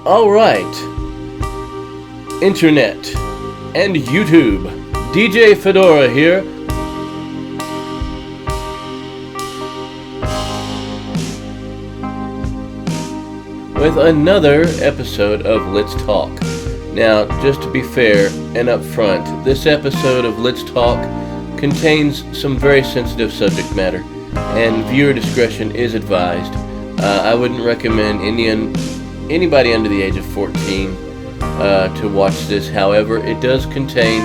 Alright, Internet and YouTube, DJ Fedora here. With another episode of Let's Talk. Now, just to be fair and upfront, this episode of Let's Talk contains some very sensitive subject matter, and viewer discretion is advised. I wouldn't recommend anybody under the age of 14 to watch this. However, it does contain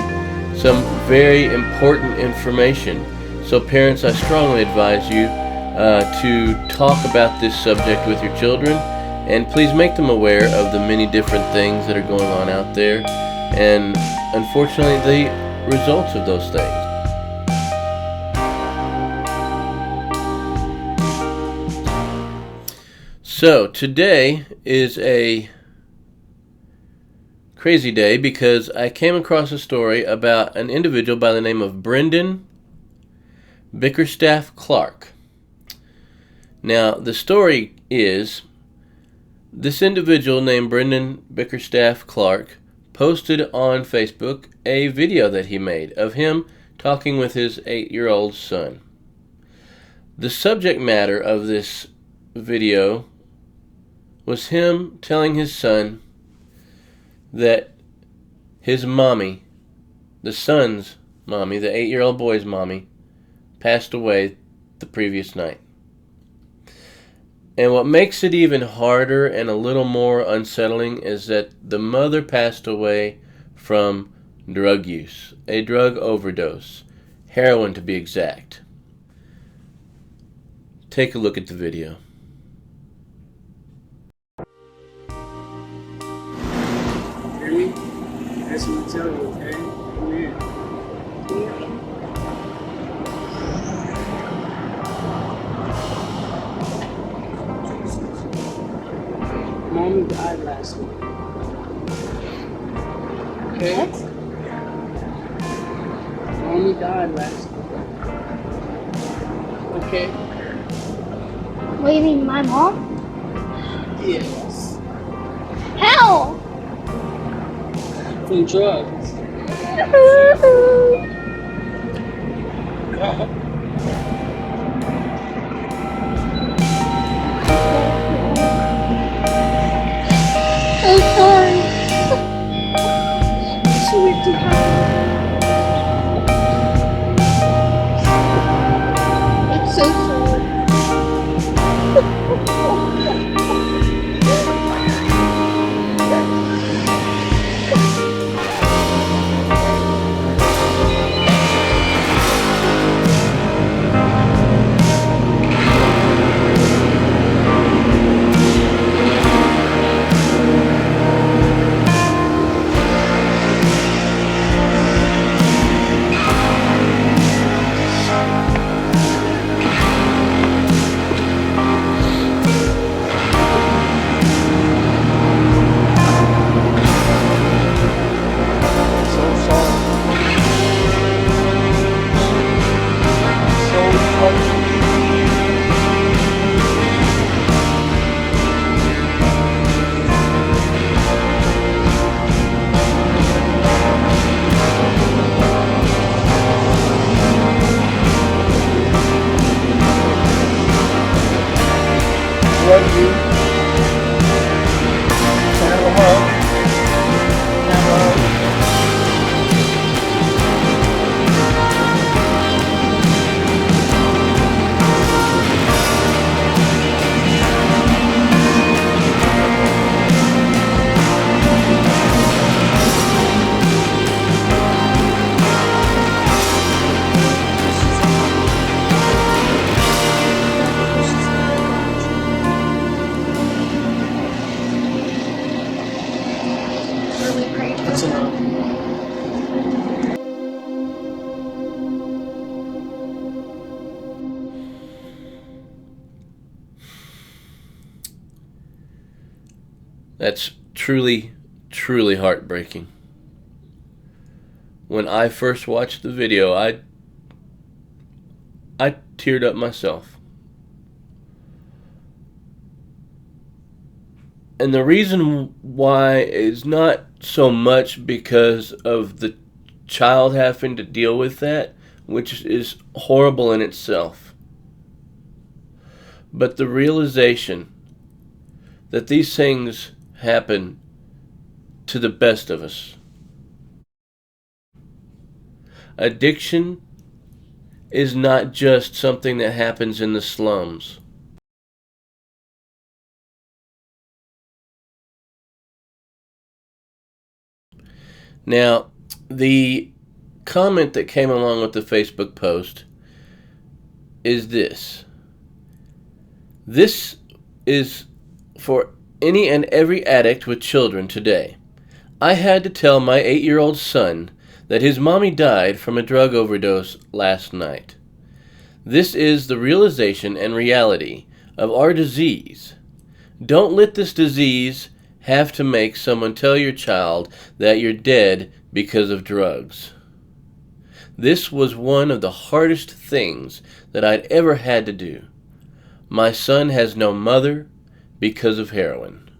some very important information. So parents, I strongly advise you to talk about this subject with your children, and please make them aware of the many different things that are going on out there, and unfortunately the results of those things. So today is a crazy day because I came across a story about an individual by the name of Brenden Bickerstaff-Clark. Now, the story is this individual named Brenden Bickerstaff-Clark posted on Facebook a video that he made of him talking with his 8-year-old son. The subject matter of this video was him telling his son that his mommy, the son's mommy, the 8-year-old boy's mommy, passed away the previous night. And what makes it even harder and a little more unsettling is that the mother passed away from drug use, a drug overdose, heroin to be exact. Take a look at the video. That's what I'm telling you, okay? Come here. Mommy died last week. Okay? What? Mommy died last week. Okay? What do you mean, my mom? Yes. How? From drugs. I'm sorry. She went too high. I'm so sorry. Love you. Can I have a hug? Can I have a hug? That's enough. That's truly, truly heartbreaking. When I first watched the video, I teared up myself. And the reason why is not so much because of the child having to deal with that, which is horrible in itself, but the realization that these things happen to the best of us. Addiction is not just something that happens in the slums. Now, the comment that came along with the Facebook post is this. This is for any and every addict with children today. I had to tell my 8-year-old son that his mommy died from a drug overdose last night. This is the realization and reality of our disease. Don't let this disease have to make someone tell your child that you're dead because of drugs. This was one of the hardest things that I'd ever had to do. My son has no mother because of heroin.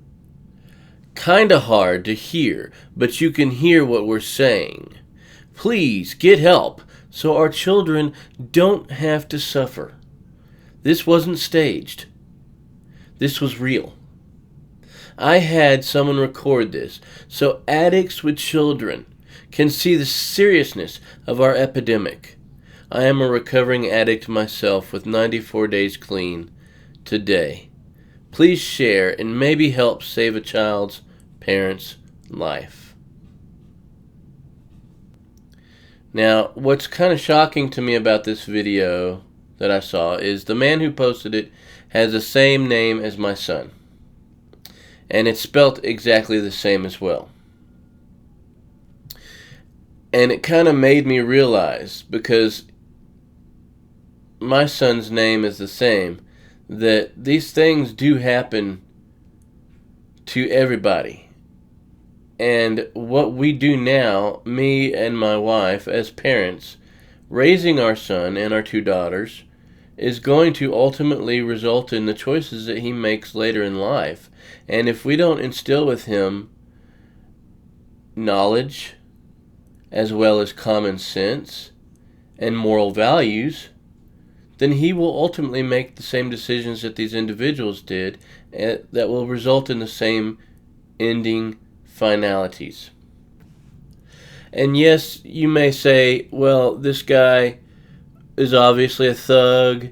Kinda hard to hear, but you can hear what we're saying. Please get help so our children don't have to suffer. This wasn't staged. This was real. I had someone record this so addicts with children can see the seriousness of our epidemic. I am a recovering addict myself with 94 days clean today. Please share and maybe help save a child's parent's life. Now, what's kind of shocking to me about this video that I saw is the man who posted it has the same name as my son. And it's spelt exactly the same as well. And it kind of made me realize, because my son's name is the same, that these things do happen to everybody. And what we do now, me and my wife as parents, raising our son and our 2 daughters, is going to ultimately result in the choices that he makes later in life. And if we don't instill with him knowledge, as well as common sense and moral values, then he will ultimately make the same decisions that these individuals did that will result in the same ending finalities. And yes, you may say, well, this guy is obviously a thug,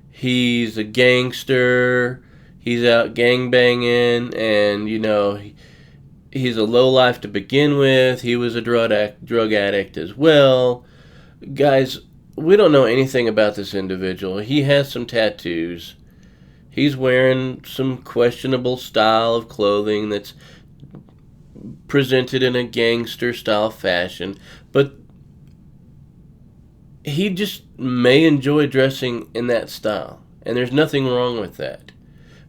he's a gangster, he's out gangbanging, and he's a lowlife to begin with, he was a drug addict as well. Guys, we don't know anything about this individual. He has some tattoos. He's wearing some questionable style of clothing that's presented in a gangster style fashion, but he just may enjoy dressing in that style, and there's nothing wrong with that.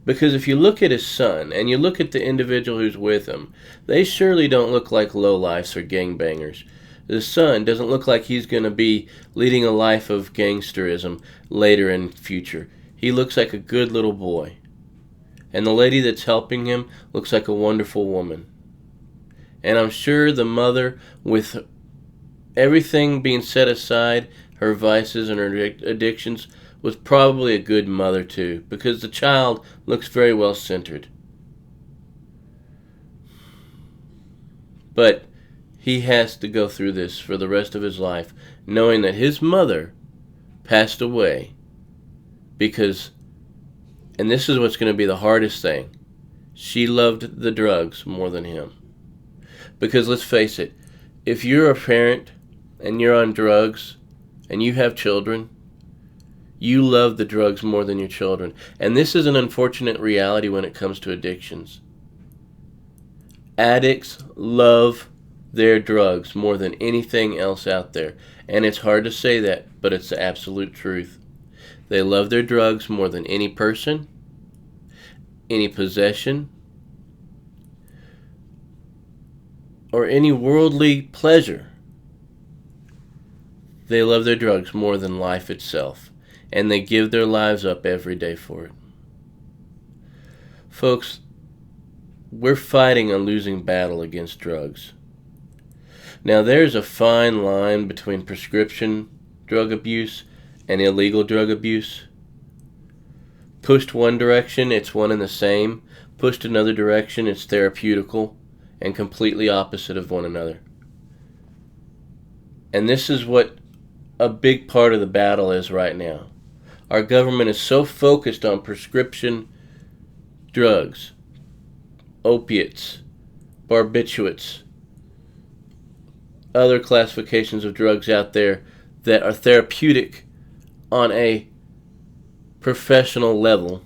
Because if you look at his son and you look at the individual who's with him, they surely don't look like lowlifes or gangbangers. The son doesn't look like he's going to be leading a life of gangsterism later in the future. He looks like a good little boy. And the lady that's helping him looks like a wonderful woman. And I'm sure the mother, with everything being set aside, her vices and her addictions, was probably a good mother too, because the child looks very well centered. But he has to go through this for the rest of his life, knowing that his mother passed away because, and this is what's going to be the hardest thing, she loved the drugs more than him. Because let's face it, if you're a parent and you're on drugs and you have children, you love the drugs more than your children. And this is an unfortunate reality when it comes to addictions. Addicts love their drugs more than anything else out there. And it's hard to say that, but it's the absolute truth. They love their drugs more than any person, any possession, or any worldly pleasure. They love their drugs more than life itself, and they give their lives up every day for it. Folks, we're fighting a losing battle against drugs. Now, there's a fine line between prescription drug abuse and illegal drug abuse. Pushed one direction, it's one and the same. Pushed another direction, it's therapeutical and completely opposite of one another. And this is what a big part of the battle is right now. Our government is so focused on prescription drugs, opiates, barbiturates, other classifications of drugs out there that are therapeutic on a professional level.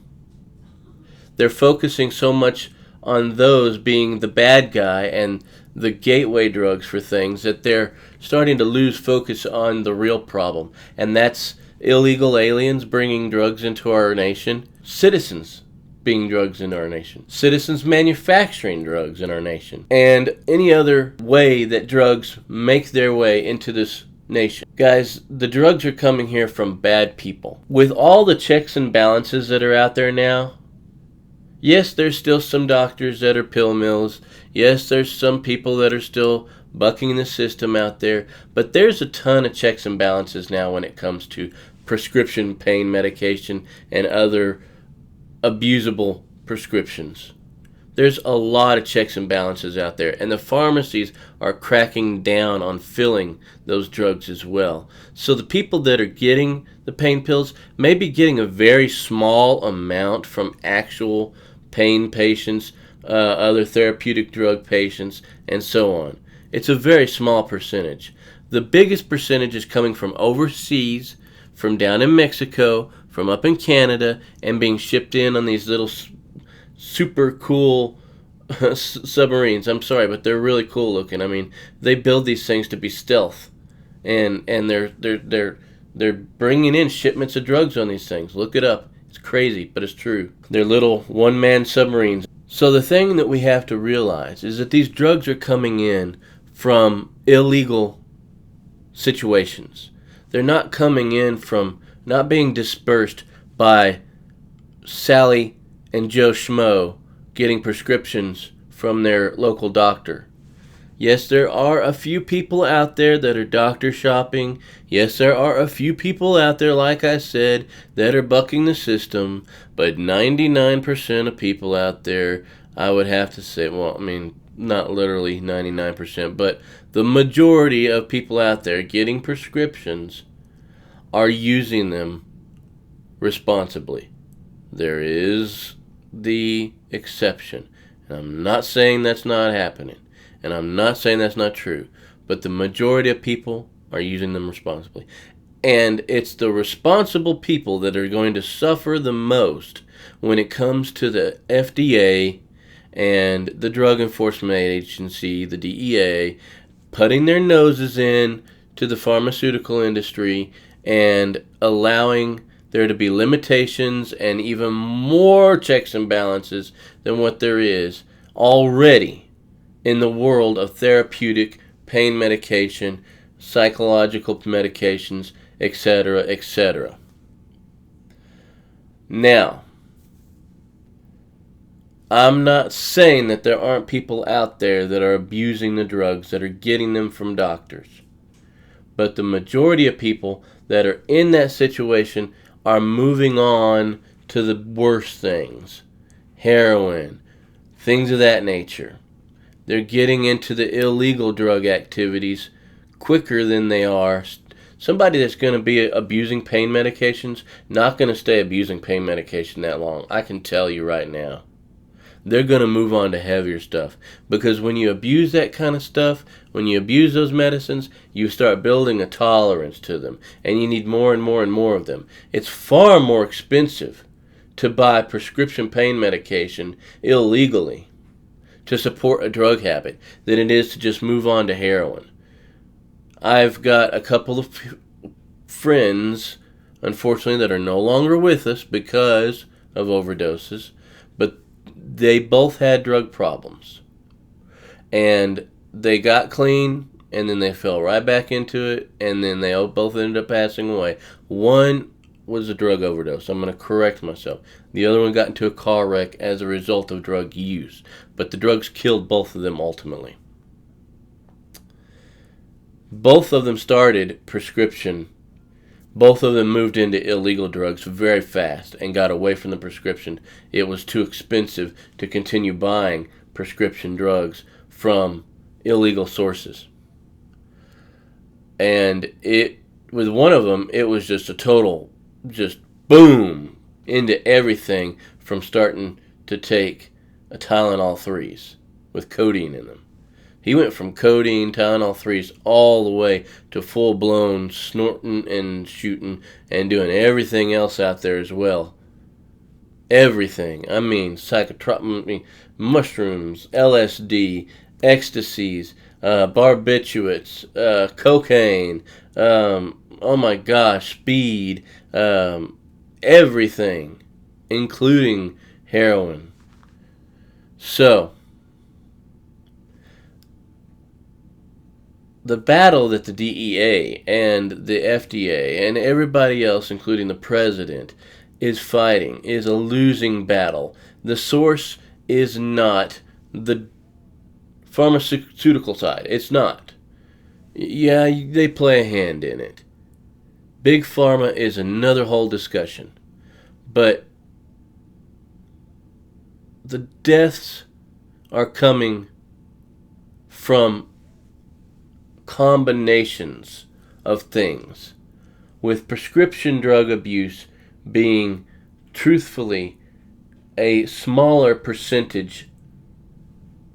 They're focusing so much on those being the bad guy and the gateway drugs for things that they're starting to lose focus on the real problem. And that's illegal aliens bringing drugs into our nation, citizens being drugs in our nation, citizens manufacturing drugs in our nation, and any other way that drugs make their way into this nation. Guys, the drugs are coming here from bad people. With all the checks and balances that are out there now, yes, there's still some doctors that are pill mills. Yes, there's some people that are still bucking the system out there. But there's a ton of checks and balances now when it comes to prescription pain medication and other abusable prescriptions. There's a lot of checks and balances out there, and the pharmacies are cracking down on filling those drugs as well. So the people that are getting the pain pills may be getting a very small amount from actual pain patients, other therapeutic drug patients, and so on. It's a very small percentage. The biggest percentage is coming from overseas, from down in Mexico, from up in Canada, and being shipped in on these little super cool submarines. I'm sorry, but they're really cool looking. I mean, they build these things to be stealth, and they're bringing in shipments of drugs on these things. Look it up. It's crazy, but it's true. They're little one-man submarines. So the thing that we have to realize is that these drugs are coming in from illegal situations. They're not coming in from, not being dispersed by Sally and Joe Schmo getting prescriptions from their local doctor. Yes, there are a few people out there that are doctor shopping. Yes, there are a few people out there, like I said, that are bucking the system. But 99% of people out there, I would have to say, well, I mean, not literally 99%, but the majority of people out there getting prescriptions are using them responsibly. There is the exception. And I'm not saying that's not happening. And I'm not saying that's not true. But the majority of people are using them responsibly. And it's the responsible people that are going to suffer the most when it comes to the FDA and the Drug Enforcement Agency, the DEA, putting their noses in to the pharmaceutical industry and allowing there to be limitations and even more checks and balances than what there is already in the world of therapeutic pain medication, psychological medications, etc., etc. Now, I'm not saying that there aren't people out there that are abusing the drugs, that are getting them from doctors. But the majority of people that are in that situation are moving on to the worst things. Heroin, things of that nature. They're getting into the illegal drug activities quicker than they are. Somebody that's going to be abusing pain medications, not going to stay abusing pain medication that long. I can tell you right now. They're going to move on to heavier stuff. Because when you abuse that kind of stuff, when you abuse those medicines, you start building a tolerance to them. And you need more and more and more of them. It's far more expensive to buy prescription pain medication illegally to support a drug habit than it is to just move on to heroin. I've got a couple of friends, unfortunately, that are no longer with us because of overdoses, but they both had drug problems. And they got clean, and then they fell right back into it, and then they both ended up passing away. One was a drug overdose. I'm going to correct myself. The other one got into a car wreck as a result of drug use. But the drugs killed both of them ultimately. Both of them started prescription. Both of them moved into illegal drugs very fast and got away from the prescription. It was too expensive to continue buying prescription drugs from illegal sources. And with one of them, it was just a total, just boom, into everything from starting to take a Tylenol 3s with codeine in them. He went from codeine, Tylenol 3s, all the way to full-blown snorting and shooting and doing everything else out there as well. Everything. I mean, mushrooms, LSD, ecstasies, barbiturates, cocaine, oh my gosh, speed, everything, including heroin. So, the battle that the DEA and the FDA and everybody else, including the president, is fighting is a losing battle. The source is not the pharmaceutical side. It's not. Yeah, they play a hand in it. Big Pharma is another whole discussion. But the deaths are coming from combinations of things, with prescription drug abuse being truthfully a smaller percentage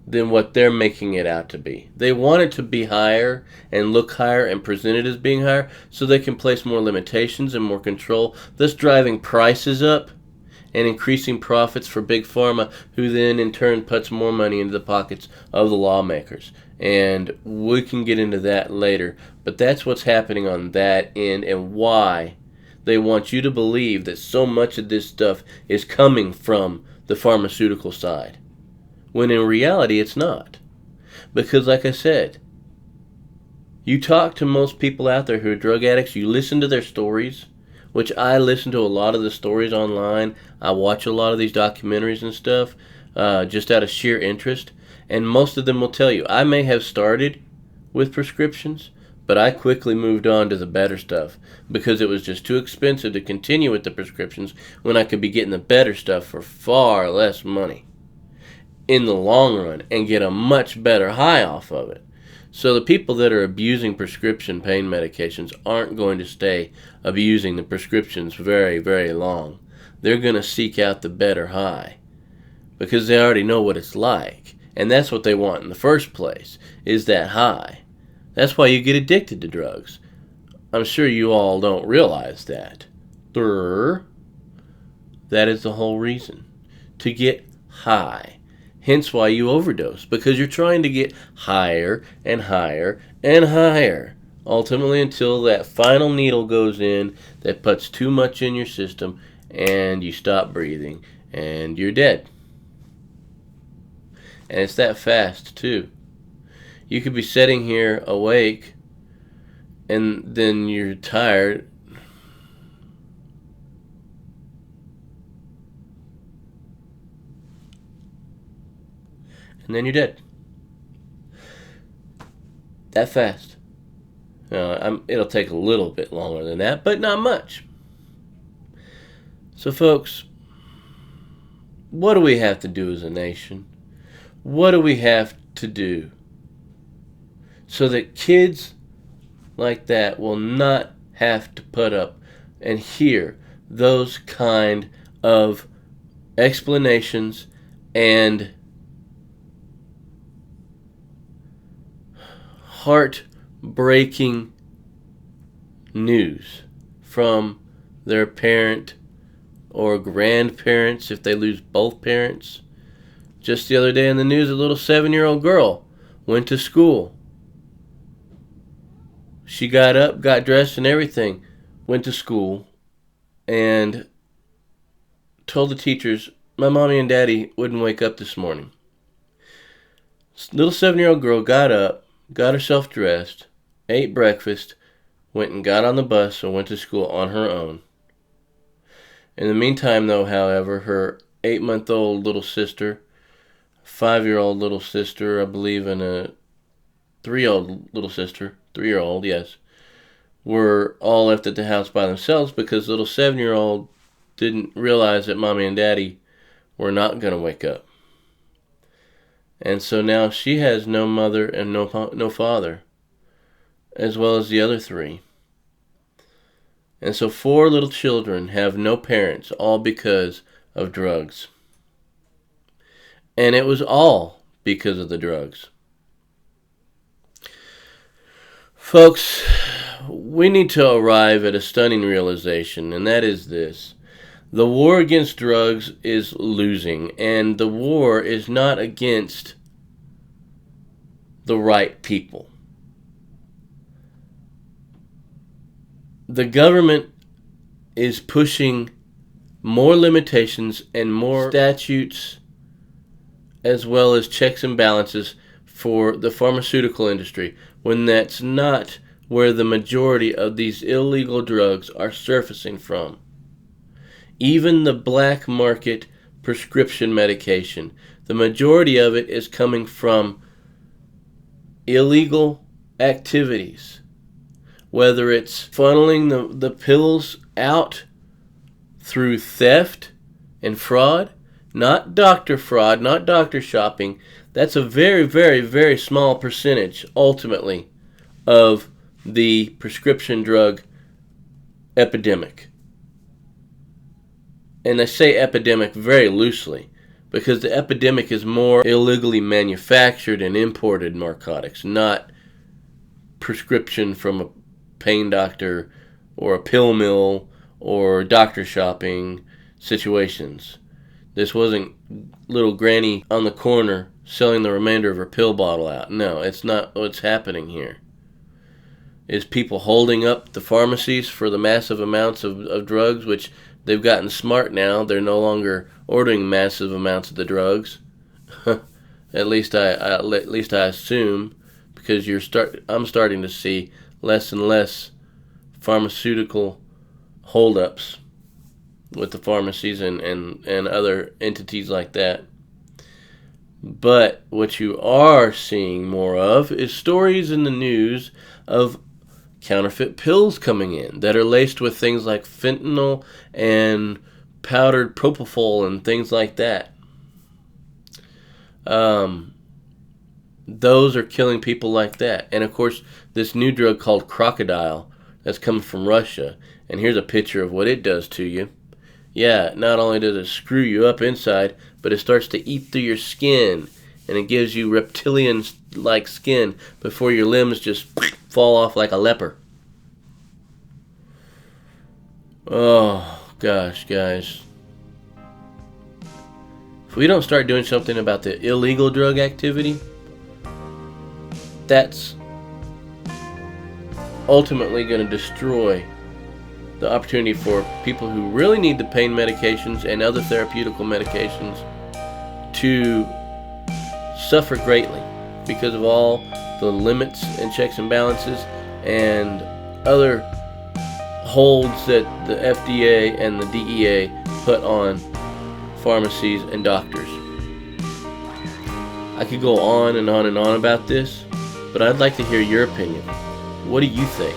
than what they're making it out to be. They want it to be higher and look higher and present it as being higher so they can place more limitations and more control, thus driving prices up and increasing profits for Big Pharma, who then in turn puts more money into the pockets of the lawmakers. And we can get into that later, but that's what's happening on that end and why they want you to believe that so much of this stuff is coming from the pharmaceutical side, when in reality it's not. Because like I said, you talk to most people out there who are drug addicts, you listen to their stories, which I listen to a lot of the stories online. I watch a lot of these documentaries and stuff just out of sheer interest. And most of them will tell you, I may have started with prescriptions, but I quickly moved on to the better stuff because it was just too expensive to continue with the prescriptions when I could be getting the better stuff for far less money in the long run and get a much better high off of it. So the people that are abusing prescription pain medications aren't going to stay abusing the prescriptions very, very long. They're going to seek out the better high because they already know what it's like. And that's what they want in the first place, is that high. That's why you get addicted to drugs. I'm sure you all don't realize that. That is the whole reason. To get high. Hence why you overdose. Because you're trying to get higher and higher and higher. Ultimately until that final needle goes in that puts too much in your system and you stop breathing and you're dead. And it's that fast, too. You could be sitting here awake, and then you're tired. And then you're dead. That fast. It'll take a little bit longer than that, but not much. So, folks, what do we have to do as a nation? What do we have to do so that kids like that will not have to put up and hear those kind of explanations and heartbreaking news from their parent or grandparents if they lose both parents? Just the other day in the news, a little 7-year-old girl went to school. She got up, got dressed and everything, went to school, and told the teachers, my mommy and daddy wouldn't wake up this morning. Little 7-year-old girl got up, got herself dressed, ate breakfast, went and got on the bus and went to school on her own. In the meantime, though, however, her 8-month-old little sister, 5-year-old little sister, I believe, and a 3-year-old little sister, 3-year-old, yes, were all left at the house by themselves because little 7-year-old didn't realize that Mommy and Daddy were not going to wake up. And so now she has no mother and no father, as well as the other 3. And so 4 little children have no parents, all because of drugs. And it was all because of the drugs. Folks, we need to arrive at a stunning realization, and that is this. The war against drugs is losing, and the war is not against the right people. The government is pushing more limitations and more statutes, as well as checks and balances for the pharmaceutical industry, when that's not where the majority of these illegal drugs are surfacing from. Even the black market prescription medication, the majority of it is coming from illegal activities. Whether it's funneling the pills out through theft and fraud, not doctor fraud, not doctor shopping. That's a very, very, very small percentage, ultimately, of the prescription drug epidemic. And I say epidemic very loosely, because the epidemic is more illegally manufactured and imported narcotics, not prescription from a pain doctor or a pill mill or doctor shopping situations. This wasn't little granny on the corner selling the remainder of her pill bottle out. No, it's not what's happening here. It's people holding up the pharmacies for the massive amounts of drugs, which they've gotten smart now. They're no longer ordering massive amounts of the drugs. At least I assume, because I'm starting to see less and less pharmaceutical holdups with the pharmacies and other entities like that. But what you are seeing more of is stories in the news of counterfeit pills coming in that are laced with things like fentanyl and powdered propofol and things like that. Those are killing people like that. And of course, this new drug called crocodile that's coming from Russia. And here's a picture of what it does to you. Yeah, not only does it screw you up inside, but it starts to eat through your skin. And it gives you reptilian-like skin before your limbs just fall off like a leper. Oh, gosh, guys. If we don't start doing something about the illegal drug activity, that's ultimately going to destroy the opportunity for people who really need the pain medications and other therapeutical medications to suffer greatly because of all the limits and checks and balances and other holds that the FDA and the DEA put on pharmacies and doctors. I could go on and on and on about this, but I'd like to hear your opinion. What do you think?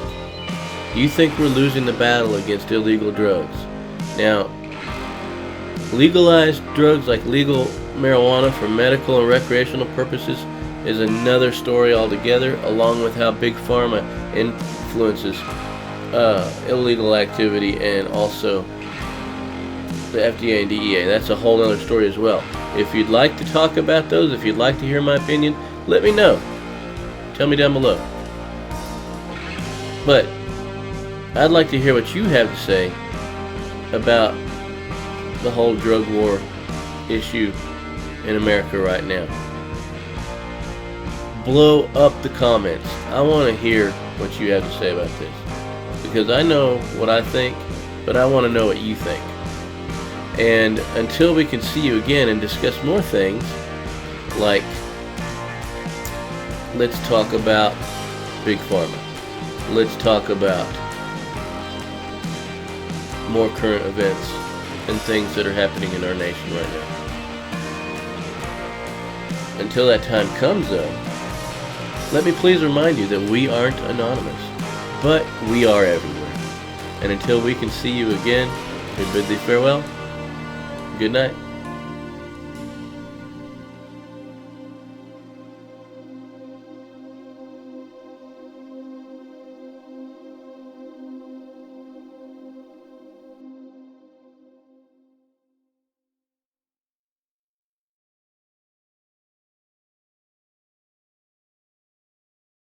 Do you think we're losing the battle against illegal drugs? Now, legalized drugs like legal marijuana for medical and recreational purposes is another story altogether, along with how Big Pharma influences illegal activity and also the FDA and DEA. That's a whole other story as well. If you'd like to talk about those, if you'd like to hear my opinion, let me know. Tell me down below. But I'd like to hear what you have to say about the whole drug war issue in America right now. Blow up the comments. I want to hear what you have to say about this. Because I know what I think, but I want to know what you think. And until we can see you again and discuss more things, like let's talk about Big Pharma. Let's talk about more current events and things that are happening in our nation right now. Until that time comes, though, let me please remind you that we aren't anonymous, but we are everywhere. And until we can see you again, we bid thee farewell. Good night.